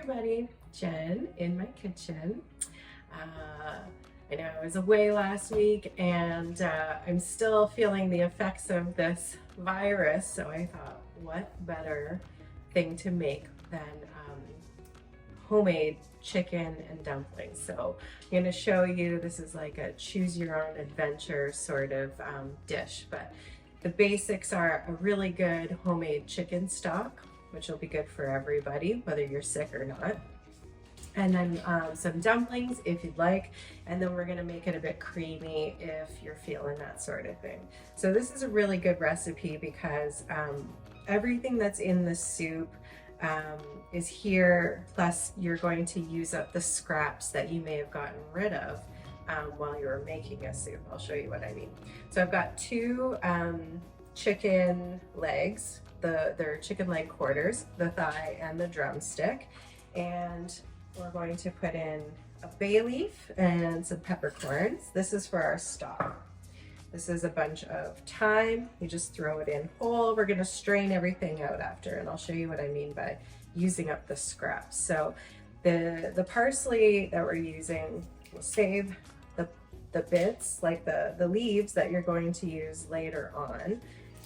everybody, Jen in my kitchen. I know I was away last week and I'm still feeling the effects of this virus, so I thought what better thing to make than homemade chicken and dumplings. So I'm going to show you, this is like a choose your own adventure sort of dish, but the basics are a really good homemade chicken stock, which will be good for everybody, whether you're sick or not. And then some dumplings if you'd like, and then we're gonna make it a bit creamy if you're feeling that sort of thing. So this is a really good recipe because everything that's in the soup is here, plus you're going to use up the scraps that you may have gotten rid of while you were making a soup. I'll show you what I mean. So I've got two chicken legs. They're chicken leg quarters, the thigh and the drumstick. And we're going to put in a bay leaf and some peppercorns. This is for our stock. This is a bunch of thyme. You just throw it in whole. We're gonna strain everything out after, and I'll show you what I mean by using up the scraps. So the parsley that we're using, we'll save the bits, like the leaves that you're going to use later on.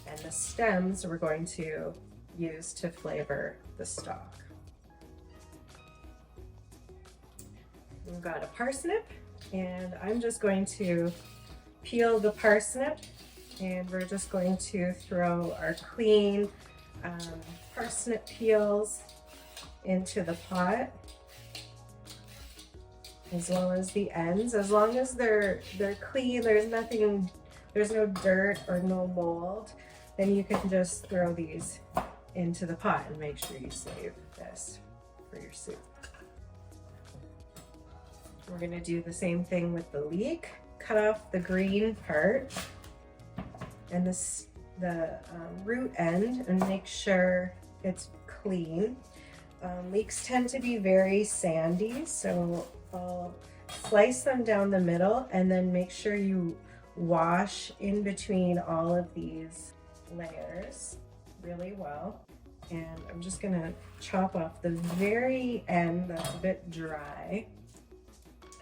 And the stems we're going to use to flavor the stock. We've got a parsnip, and I'm just going to peel the parsnip, and we're just going to throw our clean parsnip peels into the pot, as well as the ends. As long as they're clean, there's no dirt or no mold, then you can just throw these into the pot and make sure you save this for your soup. We're gonna do the same thing with the leek. Cut off the green part and the root end and make sure it's clean. Leeks tend to be very sandy, so I'll slice them down the middle and then make sure you wash in between all of these layers really well. And I'm just gonna chop off the very end that's a bit dry,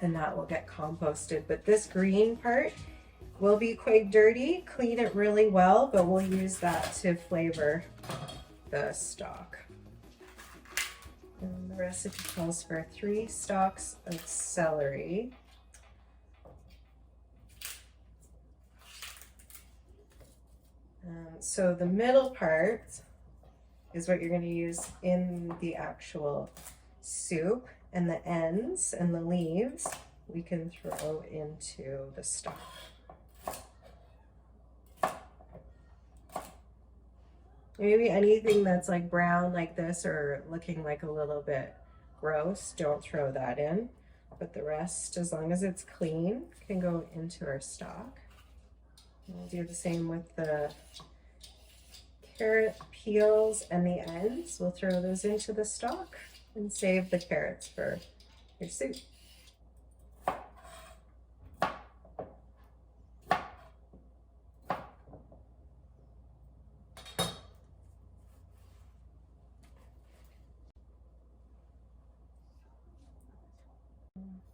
and that will get composted. But this green part will be quite dirty. Clean it really well, but we'll use that to flavor the stock. And the recipe calls for 3 stalks of celery. So the middle part is what you're going to use in the actual soup, and the ends and the leaves we can throw into the stock. Maybe anything that's like brown like this or looking like a little bit gross, don't throw that in. But the rest, as long as it's clean, can go into our stock. We'll do the same with the carrot peels and the ends. We'll throw those into the stock and save the carrots for your soup.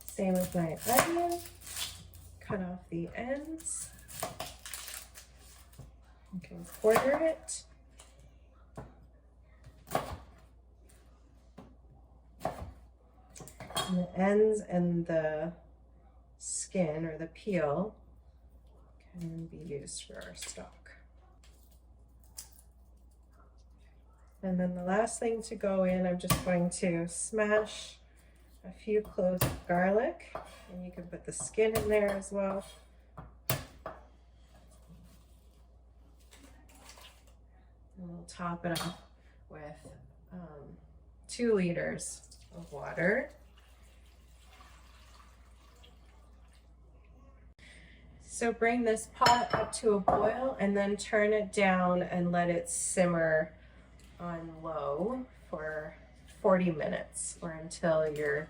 Same with my onion. Cut off the ends. You can quarter it. And the ends and the skin or the peel can be used for our stock. And then the last thing to go in, I'm just going to smash a few cloves of garlic, and you can put the skin in there as well. And we'll top it off with 2 liters of water. So bring this pot up to a boil and then turn it down and let it simmer on low for 40 minutes or until your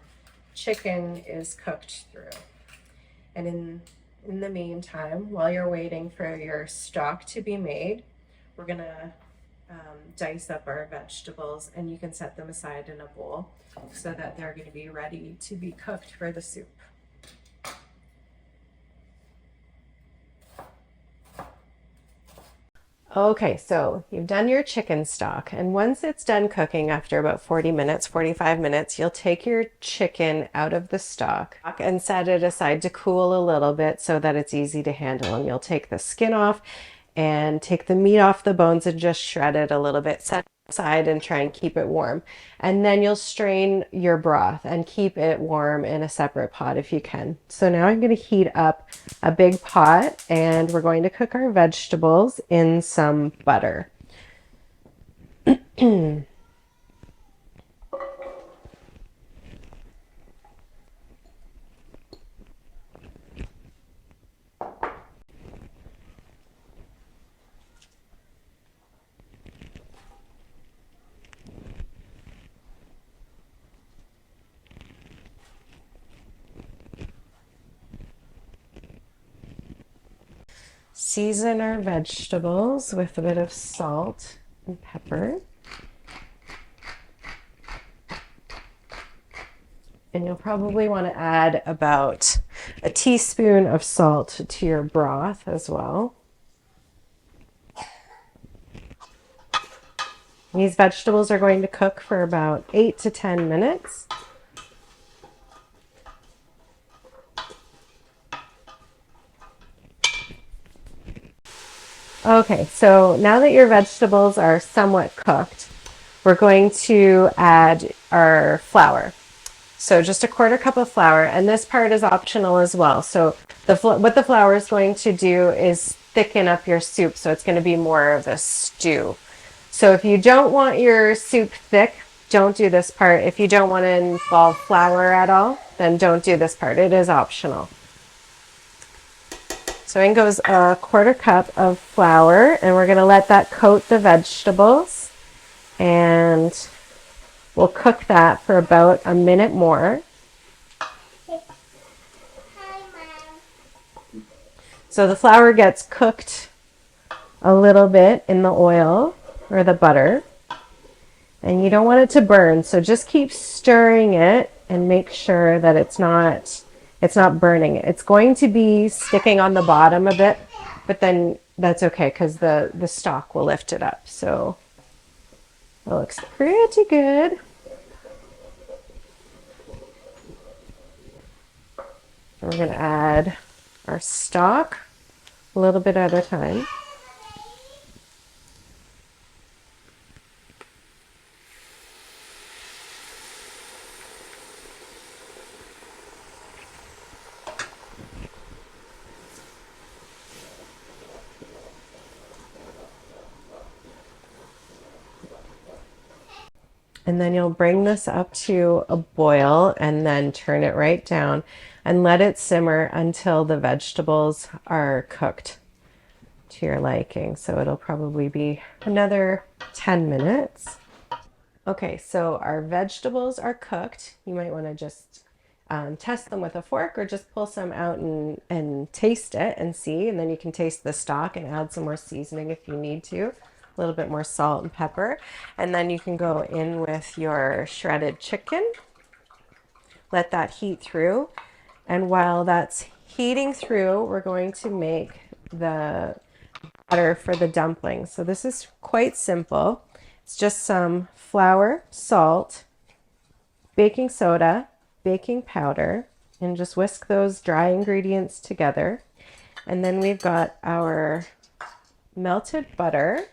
chicken is cooked through. And in the meantime, while you're waiting for your stock to be made, we're gonna dice up our vegetables, and you can set them aside in a bowl so that they're going to be ready to be cooked for the soup. Okay, so you've done your chicken stock, and once it's done cooking after about 40 minutes, 45 minutes, you'll take your chicken out of the stock and set it aside to cool a little bit so that it's easy to handle. And you'll take the skin off and take the meat off the bones and just shred it a little bit. Set it aside and try and keep it warm. And then you'll strain your broth and keep it warm in a separate pot if you can. So now I'm going to heat up a big pot and we're going to cook our vegetables in some butter. Season our vegetables with a bit of salt and pepper. And you'll probably want to add about a teaspoon of salt to your broth as well. These vegetables are going to cook for about 8 to 10 minutes. Okay, so now that your vegetables are somewhat cooked, we're going to add our flour. So just a quarter cup of flour, and this part is optional as well. So what the flour is going to do is thicken up your soup, so it's going to be more of a stew. So if you don't want your soup thick, don't do this part. If you don't want to involve flour at all, then don't do this part. It is optional. So in goes a quarter cup of flour, and we're going to let that coat the vegetables, and we'll cook that for about a minute more. Hi, Mom. So the flour gets cooked a little bit in the oil or the butter, and you don't want it to burn, so just keep stirring it and make sure that it's not burning it. It's going to be sticking on the bottom a bit, but then that's okay because the stock will lift it up. So it looks pretty good. We're going to add our stock a little bit at a time. And then you'll bring this up to a boil and then turn it right down and let it simmer until the vegetables are cooked to your liking. So it'll probably be another 10 minutes. Okay, so our vegetables are cooked. You might want to just test them with a fork or just pull some out and taste it and see. And then you can taste the stock and add some more seasoning if you need to. A little bit more salt and pepper, and then you can go in with your shredded chicken. Let that heat through, and while that's heating through, we're going to make the batter for the dumplings. So this is quite simple. It's just some flour, salt, baking soda, baking powder, and just whisk those dry ingredients together. And then we've got our melted butter.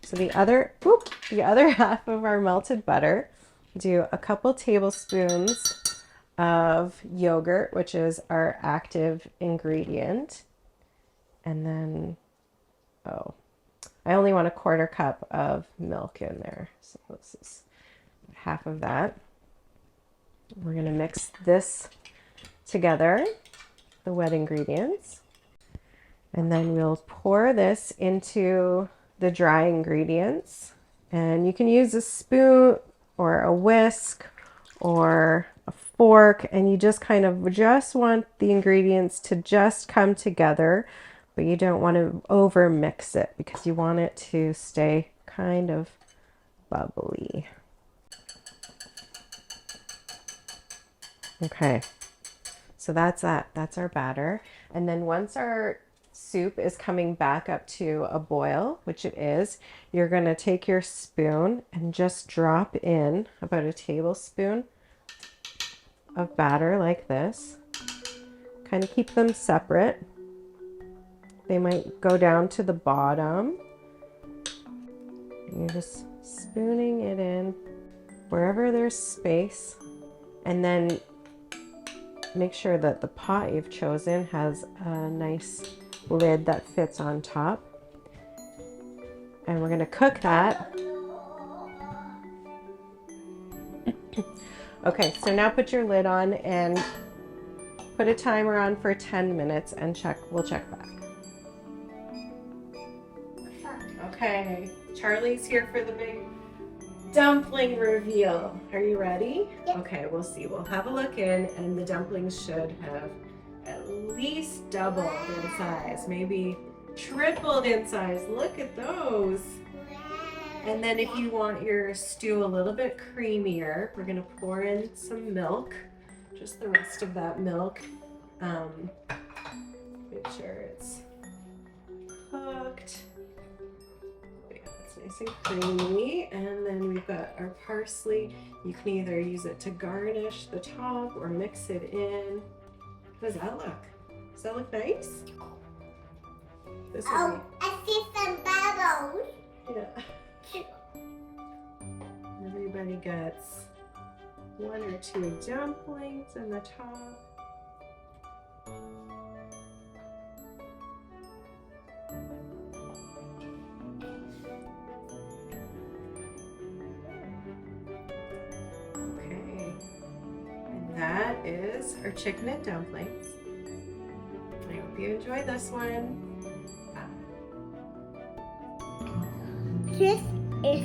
So the other half of our melted butter, do a couple tablespoons of yogurt, which is our active ingredient. And then, I only want a quarter cup of milk in there. So this is half of that. We're going to mix this together, the wet ingredients. And then we'll pour this into the dry ingredients, and you can use a spoon or a whisk or a fork, and you just want the ingredients to just come together, but you don't want to over mix it because you want it to stay kind of bubbly. Okay, so that's that. That's our batter. And then once our soup is coming back up to a boil, which it is, you're going to take your spoon and just drop in about a tablespoon of batter like this. Kind of keep them separate. They might go down to the bottom. You're just spooning it in wherever there's space, and then make sure that the pot you've chosen has a nice lid that fits on top. And we're going to cook that. Okay, so now put your lid on and put a timer on for 10 minutes and we'll check back. Okay, Charlie's here for the big dumpling reveal. Are you ready? Yep. Okay, we'll see. We'll have a look in, and the dumplings should have at least doubled in size, maybe tripled in size. Look at those. And then if you want your stew a little bit creamier, we're gonna pour in some milk, just the rest of that milk. Make sure it's cooked. Nice and creamy. And then we've got our parsley. You can either use it to garnish the top or mix it in. How does that look? Does that look nice? This I see some bubbles. Yeah. Everybody gets 1 or 2 dumplings in the top. That is our chicken and dumplings. I hope you enjoy this one. This is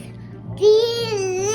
delicious.